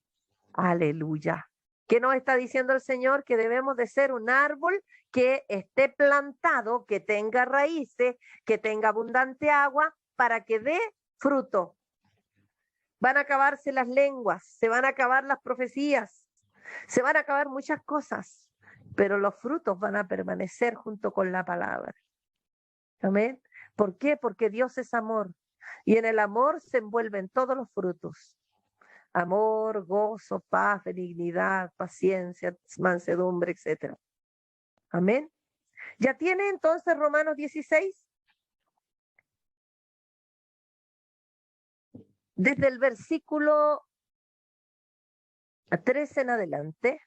Aleluya. ¿Qué nos está diciendo el Señor? Que debemos de ser un árbol que esté plantado, que tenga raíces, que tenga abundante agua para que dé fruto. Van a acabarse las lenguas, se van a acabar las profecías, se van a acabar muchas cosas, pero los frutos van a permanecer junto con la palabra. Amén. ¿Por qué? Porque Dios es amor y en el amor se envuelven todos los frutos. Amor, gozo, paz, benignidad, paciencia, mansedumbre, etc. Amén. ¿Ya tiene entonces Romanos 16? Desde el versículo 13 en adelante,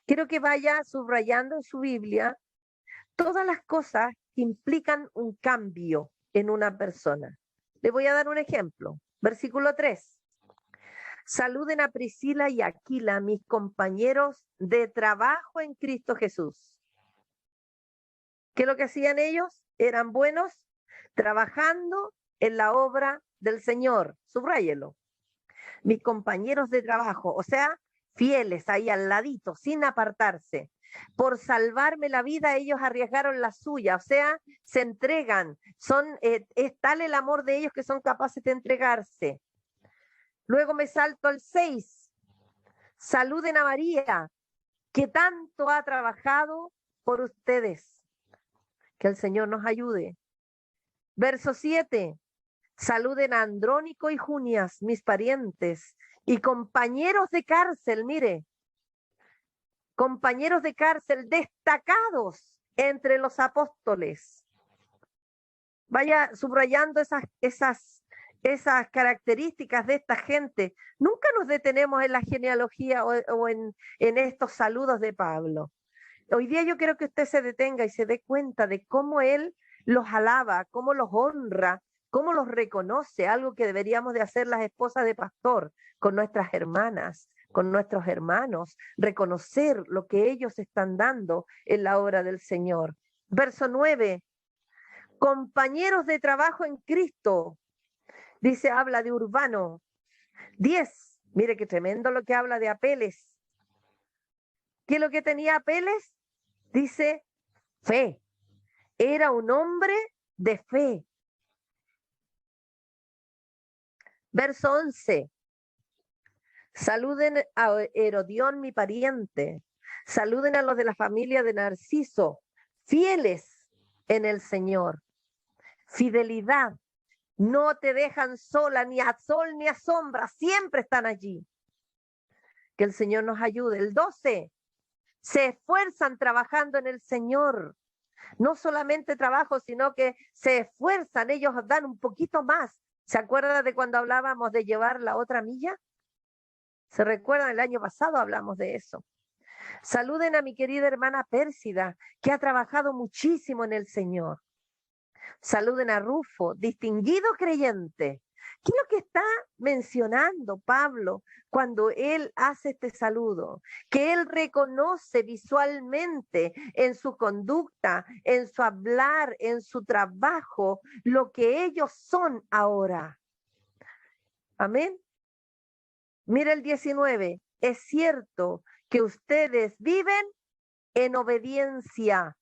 quiero que vaya subrayando en su Biblia todas las cosas que implican un cambio en una persona. Le voy a dar un ejemplo. Versículo 3. Saluden a Priscila y Aquila, mis compañeros de trabajo en Cristo Jesús. ¿Qué es lo que hacían ellos? Eran buenos trabajando en la obra del Señor. Subráyelo. Mis compañeros de trabajo, o sea, fieles ahí al ladito, sin apartarse. Por salvarme la vida, ellos arriesgaron la suya, o sea, se entregan. Es tal el amor de ellos que son capaces de entregarse. Luego me salto al 6. Saluden a María, que tanto ha trabajado por ustedes. Que el Señor nos ayude. Verso 7. Saluden a Andrónico y Junias, mis parientes, y compañeros de cárcel, mire, compañeros de cárcel destacados entre los apóstoles. Vaya subrayando esas características de esta gente. Nunca nos detenemos en la genealogía o en estos saludos de Pablo. Hoy día yo quiero que usted se detenga y se dé cuenta de cómo él los alaba, cómo los honra, cómo los reconoce, algo que deberíamos de hacer las esposas de pastor con nuestras hermanas, con nuestros hermanos, reconocer lo que ellos están dando en la obra del Señor. Verso 9, compañeros de trabajo en Cristo, dice, habla de Urbano. 10, mire qué tremendo lo que habla de Apeles. ¿Qué es lo que tenía Apeles? Dice, fe. Era un hombre de fe. Verso 11. Saluden a Herodión, mi pariente. Saluden a los de la familia de Narciso, fieles en el Señor. Fidelidad. No te dejan sola, ni a sol ni a sombra, siempre están allí. Que el Señor nos ayude. El 12. Se esfuerzan trabajando en el Señor. No solamente trabajo, sino que se esfuerzan, ellos dan un poquito más. ¿Se acuerda de cuando hablábamos de llevar la otra milla? ¿Se recuerdan? El año pasado hablamos de eso. Saluden a mi querida hermana Pérsida, que ha trabajado muchísimo en el Señor. Saluden a Rufo, distinguido creyente, ¿Qué es lo que está mencionando Pablo cuando él hace este saludo? Que él reconoce visualmente en su conducta, en su hablar, en su trabajo, lo que ellos son ahora. Amén. Mira el 19. Es cierto que ustedes viven en obediencia.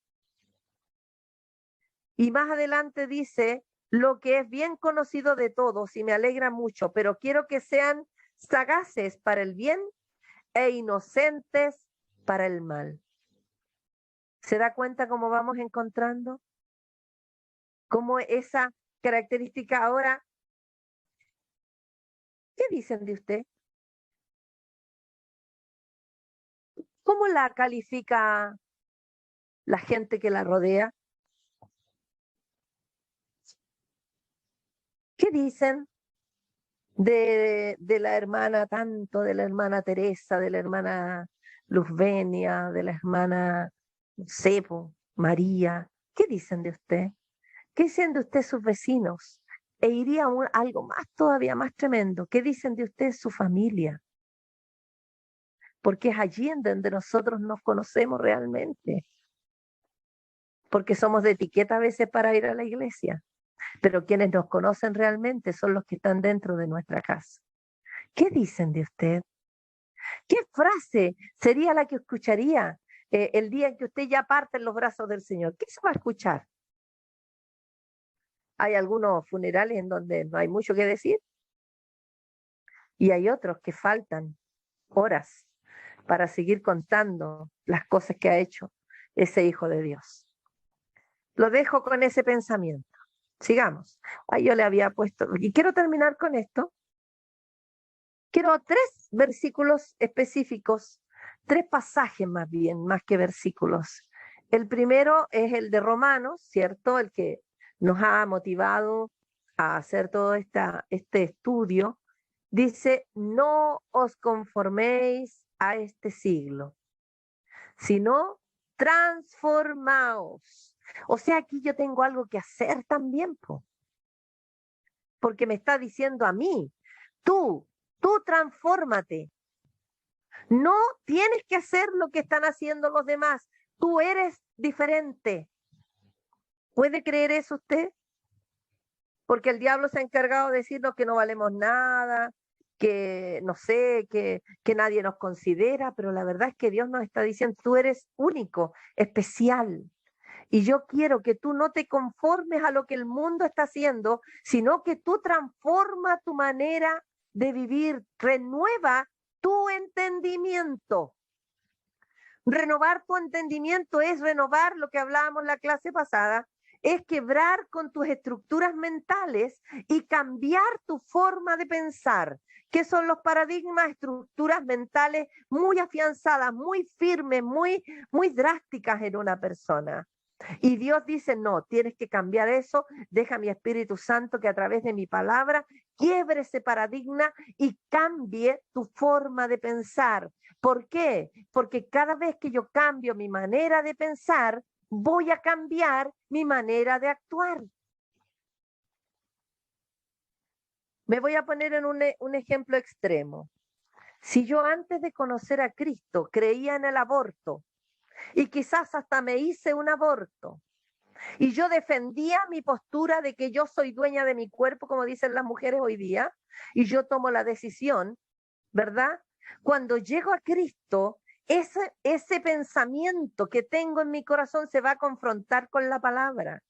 Y más adelante dice, lo que es bien conocido de todos y me alegra mucho, pero quiero que sean sagaces para el bien e inocentes para el mal. ¿Se da cuenta cómo vamos encontrando? Cómo esa característica ahora, ¿qué dicen de usted? ¿Cómo la califica la gente que la rodea? ¿Qué dicen de la hermana tanto, de la hermana Teresa, de la hermana Luzbenia, de la hermana Cepo, María? ¿Qué dicen de usted? ¿Qué dicen de usted sus vecinos? E iría a algo más todavía más tremendo. ¿Qué dicen de usted su familia? Porque es allí en donde nosotros nos conocemos realmente. Porque somos de etiqueta a veces para ir a la iglesia. Pero quienes nos conocen realmente son los que están dentro de nuestra casa. ¿Qué dicen de usted? ¿Qué frase sería la que escucharía el día en que usted ya parte en los brazos del Señor? ¿Qué se va a escuchar? Hay algunos funerales en donde no hay mucho que decir y hay otros que faltan horas para seguir contando las cosas que ha hecho ese Hijo de Dios. Lo dejo con ese pensamiento. Sigamos. Ahí yo le había puesto, y quiero terminar con esto. Quiero 3 versículos específicos, 3 pasajes más bien, más que versículos. El primero es el de Romanos, ¿cierto? El que nos ha motivado a hacer todo este estudio. Dice, no os conforméis a este siglo, sino transformaos. O sea, aquí yo tengo algo que hacer también, porque me está diciendo a mí, tú transfórmate. No tienes que hacer lo que están haciendo los demás. Tú eres diferente. ¿Puede creer eso usted? Porque el diablo se ha encargado de decirnos que no valemos nada, que no sé, que nadie nos considera, pero la verdad es que Dios nos está diciendo, tú eres único, especial. Y yo quiero que tú no te conformes a lo que el mundo está haciendo, sino que tú transforma tu manera de vivir, renueva tu entendimiento. Renovar tu entendimiento es renovar lo que hablábamos la clase pasada, es quebrar con tus estructuras mentales y cambiar tu forma de pensar. ¿Qué son los paradigmas? Estructuras mentales muy afianzadas, muy firmes, muy drásticas en una persona. Y Dios dice, no, tienes que cambiar eso, deja mi Espíritu Santo que a través de mi palabra quiebre ese paradigma y cambie tu forma de pensar. ¿Por qué? Porque cada vez que yo cambio mi manera de pensar, voy a cambiar mi manera de actuar. Me voy a poner en un ejemplo extremo. Si yo antes de conocer a Cristo creía en el aborto y quizás hasta me hice un aborto, y yo defendía mi postura de que yo soy dueña de mi cuerpo, como dicen las mujeres hoy día, y yo tomo la decisión, ¿verdad? Cuando llego a Cristo, ese pensamiento que tengo en mi corazón se va a confrontar con la palabra,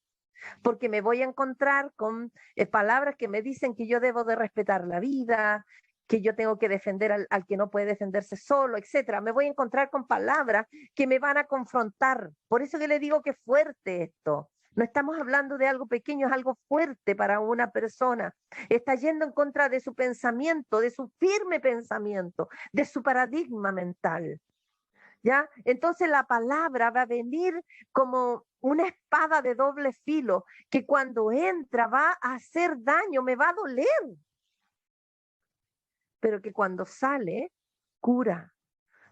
porque me voy a encontrar con palabras que me dicen que yo debo de respetar la vida, que yo tengo que defender al que no puede defenderse solo, etcétera. Me voy a encontrar con palabras que me van a confrontar. Por eso que le digo que es fuerte esto. No estamos hablando de algo pequeño, es algo fuerte para una persona. Está yendo en contra de su pensamiento, de su firme pensamiento, de su paradigma mental. ¿Ya? Entonces la palabra va a venir como una espada de doble filo que cuando entra va a hacer daño, me va a doler, pero que cuando sale, cura,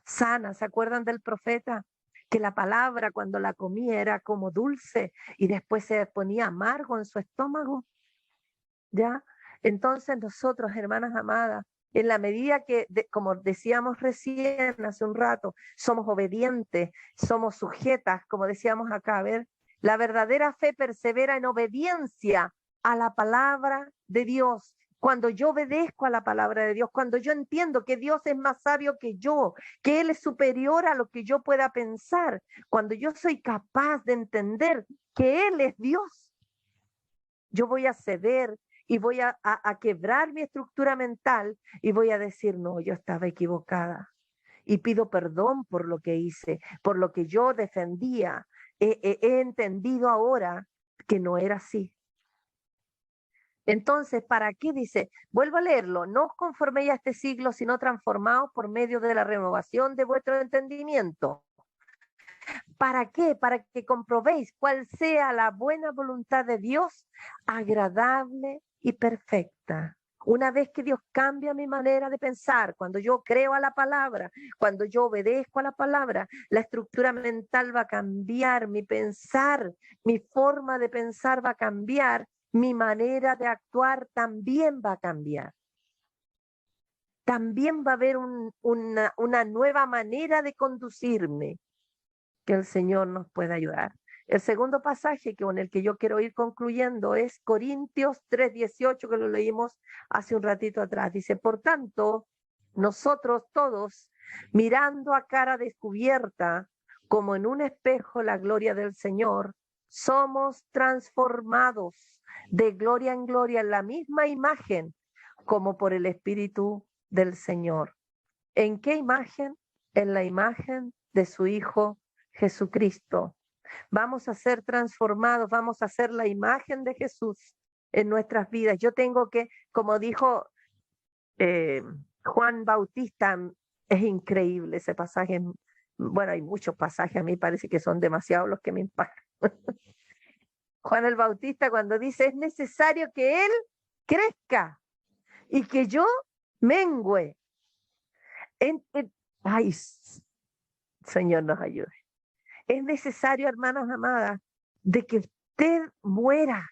sana. ¿Se acuerdan del profeta? Que la palabra cuando la comía era como dulce y después se ponía amargo en su estómago, ¿ya? Entonces nosotros, hermanas amadas, en la medida que, como decíamos recién hace un rato, somos obedientes, somos sujetas, como decíamos acá, a ver, la verdadera fe persevera en obediencia a la palabra de Dios. Cuando yo obedezco a la palabra de Dios, cuando yo entiendo que Dios es más sabio que yo, que Él es superior a lo que yo pueda pensar, cuando yo soy capaz de entender que Él es Dios, yo voy a ceder y voy a quebrar mi estructura mental y voy a decir, no, yo estaba equivocada y pido perdón por lo que hice, por lo que yo defendía. He entendido ahora que no era así. Entonces, ¿para qué dice? Vuelvo a leerlo, no os conforméis a este siglo, sino transformaos por medio de la renovación de vuestro entendimiento. ¿Para qué? Para que comprobéis cuál sea la buena voluntad de Dios, agradable y perfecta. Una vez que Dios cambia mi manera de pensar, cuando yo creo a la palabra, cuando yo obedezco a la palabra, la estructura mental va a cambiar, mi pensar, mi forma de pensar va a cambiar, mi manera de actuar también va a cambiar. También va a haber una nueva manera de conducirme. Que el Señor nos pueda ayudar. El segundo pasaje con el que yo quiero ir concluyendo es Corintios 3:18, que lo leímos hace un ratito atrás. Dice, por tanto, nosotros todos, mirando a cara descubierta, como en un espejo la gloria del Señor, somos transformados de gloria en gloria en la misma imagen, como por el Espíritu del Señor. ¿En qué imagen? En la imagen de su Hijo Jesucristo. Vamos a ser transformados, vamos a ser la imagen de Jesús en nuestras vidas. Yo tengo que, como dijo Juan Bautista, es increíble ese pasaje. Bueno, hay muchos pasajes, a mí parece que son demasiados los que me impactan. Juan el Bautista cuando dice, es necesario que Él crezca y que yo mengüe. Ay, Señor nos ayude. Es necesario, hermanas amadas, de que usted muera,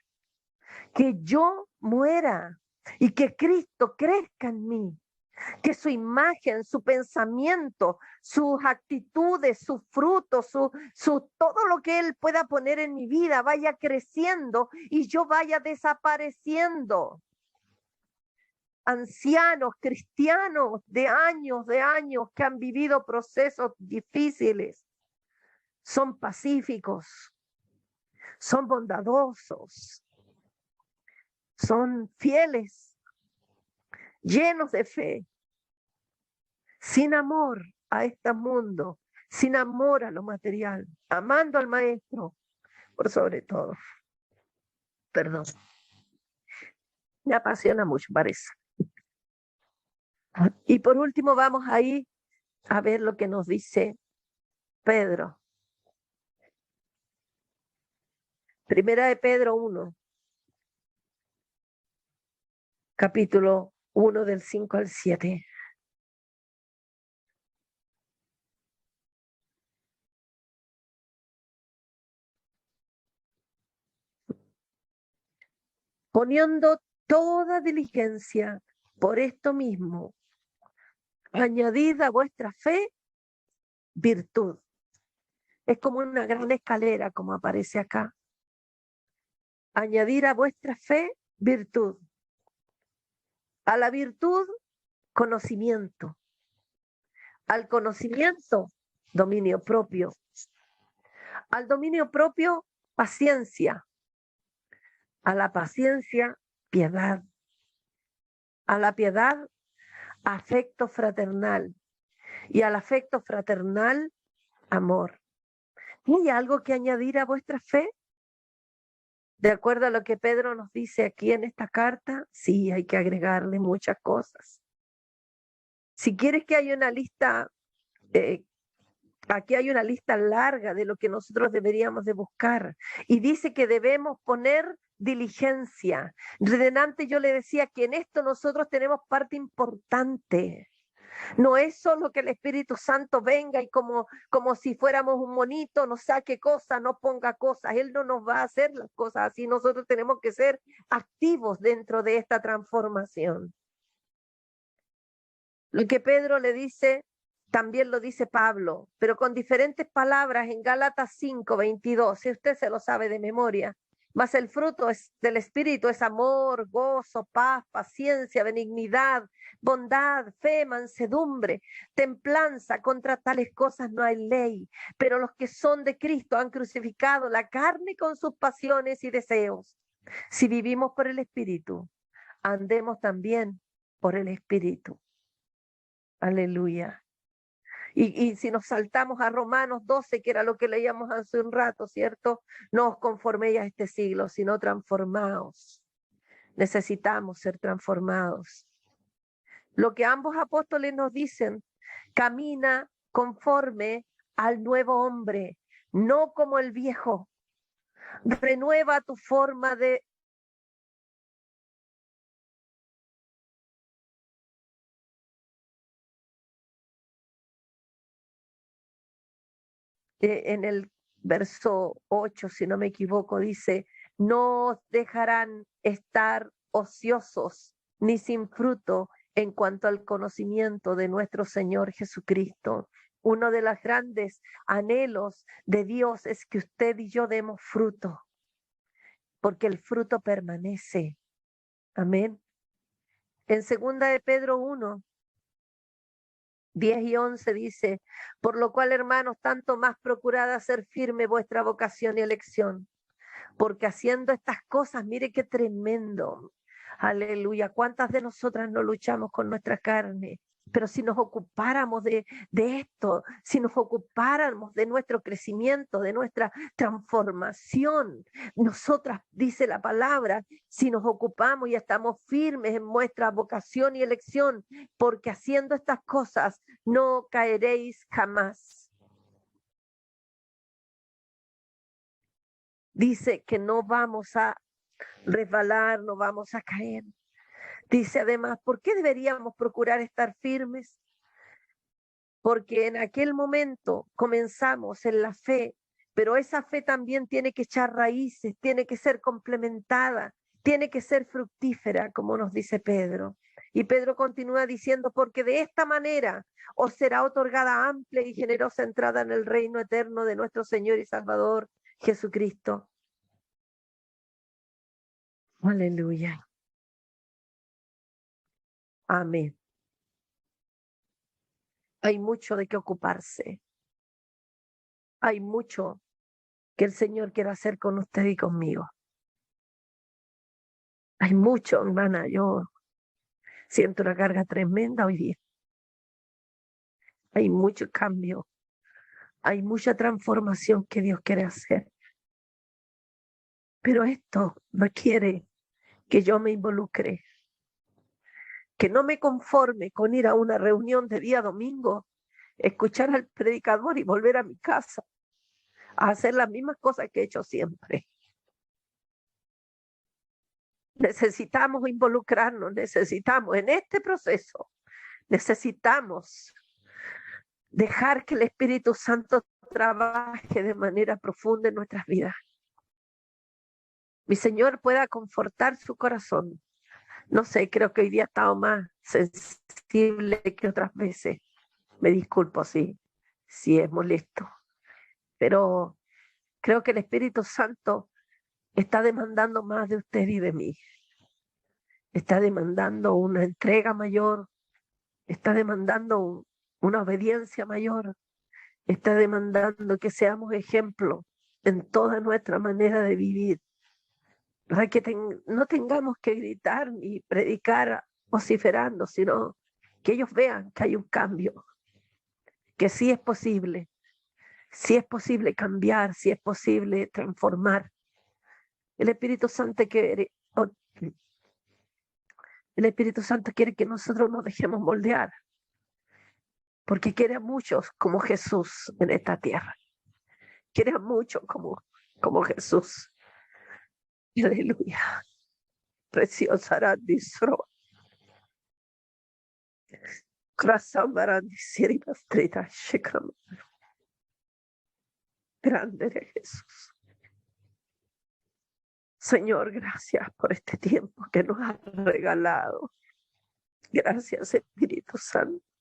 que yo muera y que Cristo crezca en mí, que su imagen, su pensamiento, sus actitudes, sus frutos, todo lo que Él pueda poner en mi vida vaya creciendo y yo vaya desapareciendo. Ancianos, cristianos de años que han vivido procesos difíciles, son pacíficos, son bondadosos, son fieles, llenos de fe, sin amor a este mundo, sin amor a lo material, amando al Maestro por sobre todo. Perdón, me apasiona mucho, parece. Y por último vamos ahí a ver lo que nos dice Pedro. Primera de Pedro 1, capítulo 1 del 5 al 7. Poniendo toda diligencia por esto mismo, añadid a vuestra fe virtud. Es como una gran escalera, como aparece acá. Añadir a vuestra fe virtud. A la virtud, conocimiento. Al conocimiento, dominio propio. Al dominio propio, paciencia. A la paciencia, piedad. A la piedad, afecto fraternal. Y al afecto fraternal, amor. ¿Hay algo que añadir a vuestra fe? De acuerdo a lo que Pedro nos dice aquí en esta carta, sí, hay que agregarle muchas cosas. Si quieres que haya una lista, aquí hay una lista larga de lo que nosotros deberíamos de buscar. Y dice que debemos poner diligencia. Delante yo le decía que en esto nosotros tenemos parte importante. No es solo que el Espíritu Santo venga y como si fuéramos un monito, nos saque cosas, nos ponga cosas. Él no nos va a hacer las cosas así. Nosotros tenemos que ser activos dentro de esta transformación. Lo que Pedro le dice, también lo dice Pablo, pero con diferentes palabras en Gálatas 5:22, si usted se lo sabe de memoria. Mas el fruto del Espíritu es amor, gozo, paz, paciencia, benignidad, bondad, fe, mansedumbre, templanza. Contra tales cosas no hay ley. Pero los que son de Cristo han crucificado la carne con sus pasiones y deseos. Si vivimos por el Espíritu, andemos también por el Espíritu. Aleluya. Y si nos saltamos a Romanos 12, que era lo que leíamos hace un rato, ¿cierto? No os conforméis a este siglo, sino transformaos. Necesitamos ser transformados. Lo que ambos apóstoles nos dicen, camina conforme al nuevo hombre, no como el viejo. Renueva tu forma de en el verso 8, si no me equivoco, dice, no os dejarán estar ociosos ni sin fruto en cuanto al conocimiento de nuestro Señor Jesucristo. Uno de los grandes anhelos de Dios es que usted y yo demos fruto, porque el fruto permanece. Amén. En 2 de Pedro 1, 10 y 11 dice, por lo cual, hermanos, tanto más procurad hacer firme vuestra vocación y elección, porque haciendo estas cosas, mire qué tremendo, aleluya, cuántas de nosotras no luchamos con nuestra carne, pero si nos ocupáramos de esto, si nos ocupáramos de nuestro crecimiento, de nuestra transformación, nosotras, dice la palabra, si nos ocupamos y estamos firmes en nuestra vocación y elección, porque haciendo estas cosas no caeréis jamás. Dice que no vamos a resbalar, no vamos a caer. Dice además, ¿por qué deberíamos procurar estar firmes? Porque en aquel momento comenzamos en la fe, pero esa fe también tiene que echar raíces, tiene que ser complementada, tiene que ser fructífera, como nos dice Pedro. Y Pedro continúa diciendo, porque de esta manera os será otorgada amplia y generosa entrada en el reino eterno de nuestro Señor y Salvador Jesucristo. Aleluya. Amén. Hay mucho de qué ocuparse. Hay mucho que el Señor quiere hacer con usted y conmigo. Hay mucho, hermana. Yo siento una carga tremenda hoy día. Hay mucho cambio. Hay mucha transformación que Dios quiere hacer. Pero esto requiere que yo me involucre. Que no me conforme con ir a una reunión de día domingo, escuchar al predicador y volver a mi casa a hacer las mismas cosas que he hecho siempre. Necesitamos involucrarnos, necesitamos en este proceso, necesitamos dejar que el Espíritu Santo trabaje de manera profunda en nuestras vidas. Mi Señor pueda confortar su corazón. No sé, creo que hoy día he estado más sensible que otras veces. Me disculpo si es molesto, pero creo que el Espíritu Santo está demandando más de usted y de mí. Está demandando una entrega mayor, está demandando una obediencia mayor, está demandando que seamos ejemplo en toda nuestra manera de vivir, para que no tengamos que gritar ni predicar vociferando, sino que ellos vean que hay un cambio, que sí es posible cambiar, sí es posible transformar. El Espíritu Santo quiere, el Espíritu Santo quiere que nosotros nos dejemos moldear, porque quiere a muchos como Jesús en esta tierra. Quiere a muchos como Jesús. Aleluya. Preciosa Disro. Grande eres Jesús. Señor, gracias por este tiempo que nos has regalado. Gracias, Espíritu Santo.